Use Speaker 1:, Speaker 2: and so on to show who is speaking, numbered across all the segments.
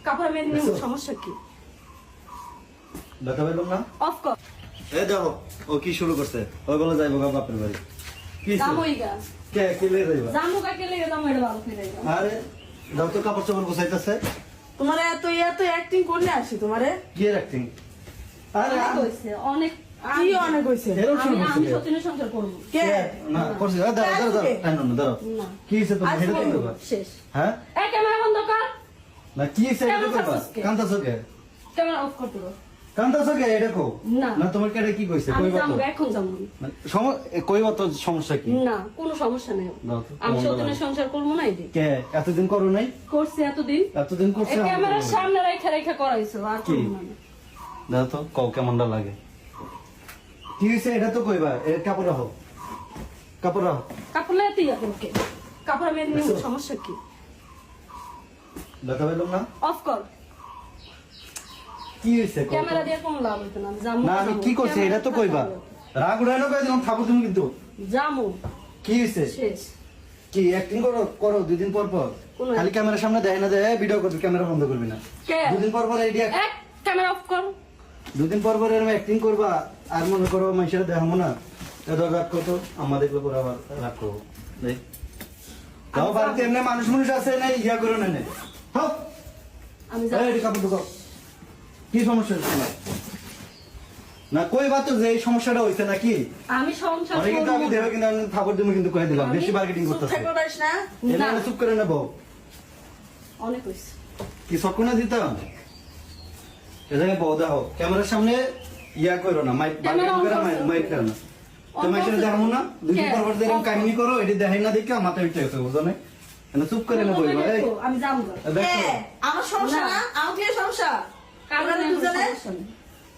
Speaker 1: কাপড় আমি নিয়ে সমস্যা কি?
Speaker 2: দেখা পেলাম না।
Speaker 1: অফ কর।
Speaker 2: এই দেখো ও কি শুরু করছে। ওই বলে যাইবো বাপের বাড়ি। কি
Speaker 1: জামুইগা
Speaker 2: কে কে লয়ে যাইবা?
Speaker 1: জামুগা কে লয়ে যামু এটা ভালো করে যাইবা।
Speaker 2: আরে দাও তো কাপড় চোপড় গোছাইতেছে।
Speaker 3: তোমারে এত অ্যাক্টিং করলে আসি তোমারে
Speaker 2: কি এর অ্যাক্টিং? আরে
Speaker 1: অনেক হইছে অনেক
Speaker 3: কি অনেক হইছে
Speaker 2: এরকম শুরু
Speaker 1: আমি
Speaker 2: করছে।
Speaker 1: সত্যিনে সংসার করব।
Speaker 3: কে
Speaker 2: না করছে দাও দাও দাও দাও।
Speaker 1: না
Speaker 2: কি হইছে তোমার হেডে কি করবা?
Speaker 1: শেষ।
Speaker 2: হ্যাঁ?
Speaker 1: এই ক্যামেরা বন্ধ কর।
Speaker 2: না কি হইছে এটা
Speaker 1: কেমন
Speaker 2: করবা?
Speaker 1: করছিস কে?
Speaker 2: কান্তাছো কে?
Speaker 1: ক্যামেরা অফ কর দিও।
Speaker 2: কান্তাছো কে এটা কো?
Speaker 1: না।
Speaker 2: না তোমার কেডে কি কইছে?
Speaker 1: আমি
Speaker 2: কইবা তো।
Speaker 1: যাবো এখন যাবো।
Speaker 2: কইবা তো সমস্যা কি?
Speaker 1: না কোনো সমস্যা নেই।
Speaker 2: দাও তো,
Speaker 1: আমি
Speaker 2: কেমন
Speaker 1: সত্যিনে
Speaker 2: লাগে?
Speaker 1: সংসার করব না এদি।
Speaker 2: কে এতদিন করো নাই?
Speaker 1: করছি এতদিন।
Speaker 2: এতদিন করছে
Speaker 1: এই
Speaker 2: আমাকে
Speaker 1: ক্যামেরার
Speaker 2: বলো।
Speaker 1: সামনে রেখে রেখে করাইছো আর
Speaker 2: কি?
Speaker 1: করব না।
Speaker 2: দাও তো কও কেমনটা লাগে। কি হইছে এটা তো কইবা। এর কাপড় রাখো। কাপড় রাখো।
Speaker 1: কাপড় লাইতে ওকে। কাপড় আমি নিয়ে
Speaker 2: আচ্ছা।
Speaker 1: সমস্যা কি?
Speaker 2: দেখা পেলাম না।
Speaker 1: অফ কর।
Speaker 2: কি হইছে কও তো?
Speaker 1: ক্যামেরা দিয়ে কোনো লাভ হইতো না। জামু
Speaker 2: না আমি কি করছি এটা তো কইবা। রাগ উড়ানো কই দিলাম থাকো তুমি কিন্তু।
Speaker 1: জামু
Speaker 2: কি হইছে?
Speaker 1: শেষ।
Speaker 2: কি অ্যাক্টিং করো করো দুই দিন পর পর।
Speaker 1: কোনো
Speaker 2: খালি ক্যামেরার সামনে দেয় না দেয় ভিডিও করবি ক্যামেরা বন্ধ করবি না।
Speaker 1: কে?
Speaker 2: দুদিন পর পর আইডিয়া
Speaker 1: এক ক্যামেরা অফ কর।
Speaker 2: দুদিন পর পর এরকম অ্যাক্টিং করবা আর মনে করো মানুষের দেখাবো না। এটা রাগ করতো আমাদের উপর আবার রাগ করবো। দেখ তাও বাড়িতে এমনি মানুষ মানুষ আছে না ইয়া করো না নেই। হপ
Speaker 1: আমি যাবো।
Speaker 2: এই কাপড় ঢুকাও। কি সমস্যা হচ্ছে তোমার? না কইবা তো যে এই সমস্যাটা হইছে নাকি?
Speaker 1: আমি সংসার
Speaker 2: অনেক কিন্তু আমি
Speaker 1: করব।
Speaker 2: দেবে কিন্তু আমি থাপড় দিমু কিন্তু কয়ে দিলাম বেশি মার্কেটিং
Speaker 3: চুপ
Speaker 2: করতেছে।
Speaker 3: থাকতে পারিস না
Speaker 2: এটা
Speaker 1: না।
Speaker 2: চুপ করে নেবো।
Speaker 1: অনেক হইছে।
Speaker 2: কি সকনা দিতাম? এখানে বউ দাও ক্যামেরার সামনে ইয়া করো না মাইক
Speaker 1: ক্যামেরা অন করছো।
Speaker 2: মাইক করো না।
Speaker 1: অন
Speaker 2: তোমার সাথে
Speaker 1: করছো।
Speaker 2: দেখাবো না দুই দিন
Speaker 1: কে?
Speaker 2: পর পর যেরকম
Speaker 1: অন করো।
Speaker 2: কাহিনী করো এটি দেখাই না দেখে মাথা উঠে গেছে বুঝো না? এখানে চুপ করে নেবো এবার। এই,
Speaker 1: আমি যাবো না।
Speaker 2: দেখো
Speaker 3: কে? আমার সমস্যা
Speaker 1: না।
Speaker 3: না আমার কি সমস্যা
Speaker 1: কারণ
Speaker 3: তোমরা
Speaker 1: আমি
Speaker 3: দুজনে
Speaker 1: সমস্যা নেই।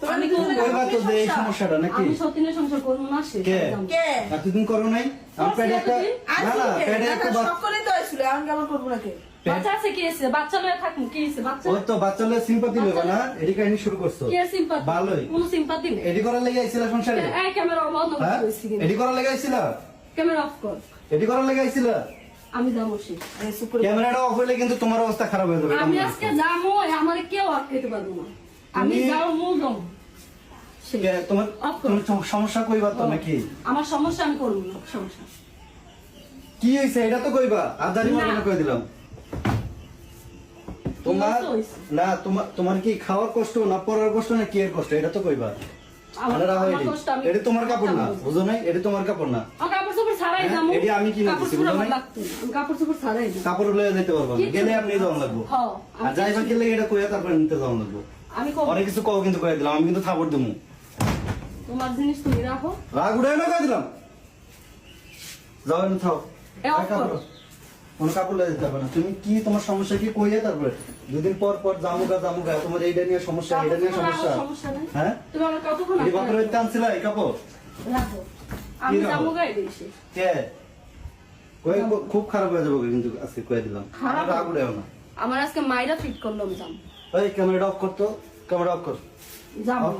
Speaker 3: তোমরা
Speaker 1: আমি
Speaker 3: দুজনে
Speaker 1: করবো।
Speaker 2: কইবা তো যে এই
Speaker 3: সমস্যা?
Speaker 2: সমস্যাটা নাকি?
Speaker 1: আমি সত্যিনে সংসার করব না শেষ।
Speaker 2: কে?
Speaker 1: আমি যাবো।
Speaker 3: কে
Speaker 2: এতদিন করো নাই আমার পেটে একটা না না পেটে একটা
Speaker 3: সব করে তো আসলে আমি কেমন করবো নাকি
Speaker 1: বাচ্চা আছে কি আছে? বাচ্চা লয়ে থাকুন কি আছে? বাচ্চা
Speaker 2: ওই তো বাচ্চাদের সিম্পাথি লইবা না এটি কাহিনী শুরু করছো
Speaker 1: কে সিম্পাথি?
Speaker 2: ভালোই
Speaker 1: কোনো সিম্পাথি নেই।
Speaker 2: এটি করার লেগে আইছিলা সংসারে
Speaker 1: এই ক্যামেরা বন্ধ
Speaker 2: হ্যাঁ
Speaker 1: করে দিছি।
Speaker 2: এটি করার লেগে আইছিলা
Speaker 1: ক্যামেরা অফ কর।
Speaker 2: এটি করার লেগে আইছিলা
Speaker 1: আমি যাবো শেষ।
Speaker 3: এই চুপ করে
Speaker 2: ক্যামেরাটা অফ হইলে কিন্তু তোমার অবস্থা খারাপ হয়ে যাবে
Speaker 1: আমি আজকে যাবো আমারে কেউ আটকাইতে পারবো না। আমি
Speaker 2: তুমি-
Speaker 1: যাও মু যাবো শেষ।
Speaker 2: তোমার
Speaker 1: Off করো।
Speaker 2: তোমার সমস্যা কইবা তো নাকি
Speaker 1: আমার সমস্যা আমি করবো না সমস্যা।
Speaker 2: কি হইছে এটা তো কইবা আদারি
Speaker 1: না।
Speaker 2: মারানো কই দিলাম তোমার
Speaker 1: তো হইছে।
Speaker 2: না তোমার কি খাওয়ার কষ্ট না পড়ার কষ্ট না কি এর কষ্ট এটা তো কইবা
Speaker 1: আমার আমার কষ্ট আমি
Speaker 2: এটা তোমার কাপড় না বুঝো নাই এটা তোমার কাপড় না
Speaker 1: আমার কাপড় চোপড় ছাড়াই
Speaker 2: হ্যাঁ,
Speaker 1: যাবো।
Speaker 2: এটি আমি কিনে
Speaker 1: কাপড়
Speaker 2: দিছি,
Speaker 1: চোপড়
Speaker 2: বুঝো
Speaker 1: আমার
Speaker 2: নাই?
Speaker 1: লাগতো না। আমি কাপড় চোপড় ছাড়াই যাবো।
Speaker 2: কাপড় লয়ে যেতে পারবা না
Speaker 1: কিচ্ছু
Speaker 2: গেলে
Speaker 1: না।
Speaker 2: আপনি যাওয়া লাগবো
Speaker 1: হ্যাঁ, আমি
Speaker 2: আর যাইবা
Speaker 1: কিচ্ছু-
Speaker 2: গেলে এটা কইয়া তারপর নিতে যাওয়া লাগবো
Speaker 1: আমি করবো।
Speaker 2: অনেক কিছু কও কিন্তু কয়ে দিলাম আমি কিন্তু থাপড় দিমু
Speaker 1: তোমার জিনিস তুমি রাখো।
Speaker 2: রাগ উড়াই না কয়ে দিলাম যাও এনে থাও
Speaker 1: এ, off
Speaker 2: কাপড়
Speaker 1: করো।
Speaker 2: কোন কাপড় লয়ে যেতে পারবে না তুমি কি তোমার সমস্যা কি কইয়া তারপরে দুদিন পর পর জামুগা তোমার এইটা নিয়ে সমস্যা এটা নিয়ে
Speaker 1: কাপড় চোপড়
Speaker 2: সমস্যা
Speaker 1: রাখো, সমস্যা নেই।
Speaker 2: হ্যাঁ
Speaker 1: তুমি আমার কতক্ষণ
Speaker 2: এই বাপের বাড়িতে আনছিলা এই কাপড়
Speaker 1: রাখো। আমি
Speaker 2: কি রাখো?
Speaker 1: যাবো গায়ে দিয়েছি।
Speaker 2: কে কই খুব খারাপ হয়ে যাবে কিন্তু আজকে কয়ে দিলাম
Speaker 1: খারাপ?
Speaker 2: রাগ উড়াইও না
Speaker 1: আমার আজকে মাইরা ফিট করলাম যাম
Speaker 2: ওই ক্যামেরাটা অফ করতো ক্যামেরা অফ কর
Speaker 1: যাবো।
Speaker 2: Off